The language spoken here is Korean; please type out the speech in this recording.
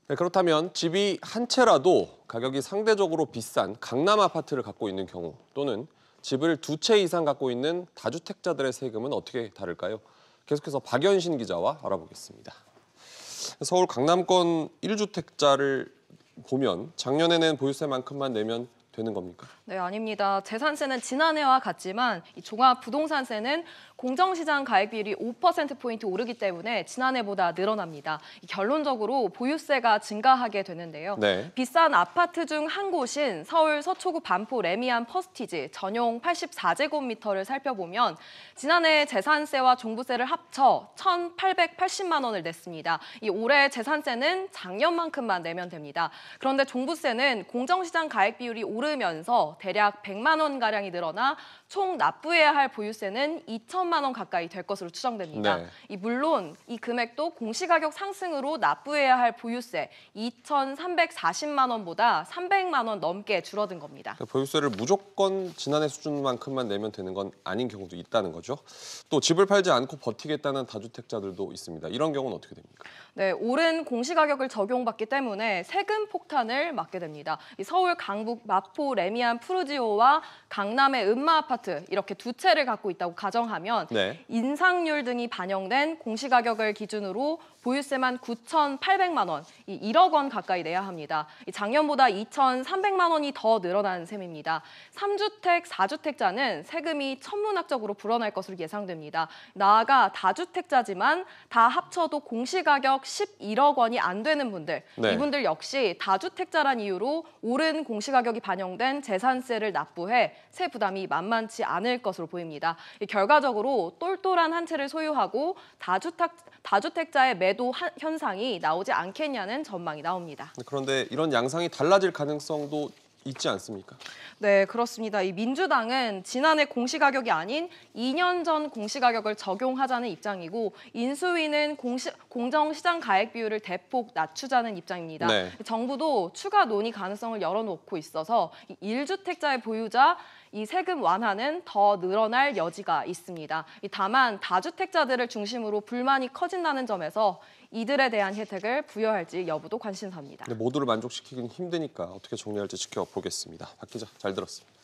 네, 그렇다면 집이 한 채라도 가격이 상대적으로 비싼 강남 아파트를 갖고 있는 경우 또는 집을 두 채 이상 갖고 있는 다주택자들의 세금은 어떻게 다를까요? 계속해서 박연신 기자와 알아보겠습니다. 서울 강남권 1주택자를 보면 작년에 낸 보유세만큼만 내면 되는 겁니까? 네, 아닙니다. 재산세는 지난해와 같지만 이 종합부동산세는 공정시장 가액비율이 5%포인트 오르기 때문에 지난해보다 늘어납니다. 결론적으로 보유세가 증가하게 되는데요. 네. 비싼 아파트 중 한 곳인 서울 서초구 반포 레미안 퍼스티지 전용 84제곱미터를 살펴보면 지난해 재산세와 종부세를 합쳐 1,880만 원을 냈습니다. 이 올해 재산세는 작년만큼만 내면 됩니다. 그런데 종부세는 공정시장 가액비율이 오르면서 대략 100만 원가량이 늘어나 총 납부해야 할 보유세는 2천만 원 가까이 될 것으로 추정됩니다. 네. 물론 이 금액도 공시가격 상승으로 납부해야 할 보유세 2,340만 원보다 300만 원 넘게 줄어든 겁니다. 보유세를 무조건 지난해 수준만큼만 내면 되는 건 아닌 경우도 있다는 거죠. 또 집을 팔지 않고 버티겠다는 다주택자들도 있습니다. 이런 경우는 어떻게 됩니까? 네, 오른 공시가격을 적용받기 때문에 세금 폭탄을 맞게 됩니다. 서울 강북 마포 레미안 푸르지오와 강남의 은마 아파트 이렇게 두 채를 갖고 있다고 가정하면 네. 인상률 등이 반영된 공시가격을 기준으로 보유세만 9,800만 원, 1억 원 가까이 내야 합니다. 작년보다 2,300만 원이 더 늘어난 셈입니다. 3주택, 4주택자는 세금이 천문학적으로 불어날 것으로 예상됩니다. 나아가 다주택자지만 다 합쳐도 공시가격 11억 원이 안 되는 분들, 네. 이분들 역시 다주택자란 이유로 오른 공시가격이 반영된 재산세를 납부해 세 부담이 만만치 않을 것으로 보입니다. 결과적으로 똘똘한 한 채를 소유하고 다주택자의 매도 현상이 나오지 않겠냐는 전망이 나옵니다. 그런데 이런 양상이 달라질 가능성도 있지 않습니까? 네, 그렇습니다. 이 민주당은 지난해 공시가격이 아닌 2년 전 공시가격을 적용하자는 입장이고 인수위는 공정시장 가액 비율을 대폭 낮추자는 입장입니다. 네. 정부도 추가 논의 가능성을 열어놓고 있어서 1주택자의 보유자 이 세금 완화는 더 늘어날 여지가 있습니다. 다만 다주택자들을 중심으로 불만이 커진다는 점에서 이들에 대한 혜택을 부여할지 여부도 관심사입니다. 모두를 만족시키긴 힘드니까 어떻게 정리할지 지켜보겠습니다. 박 기자, 잘 들었습니다.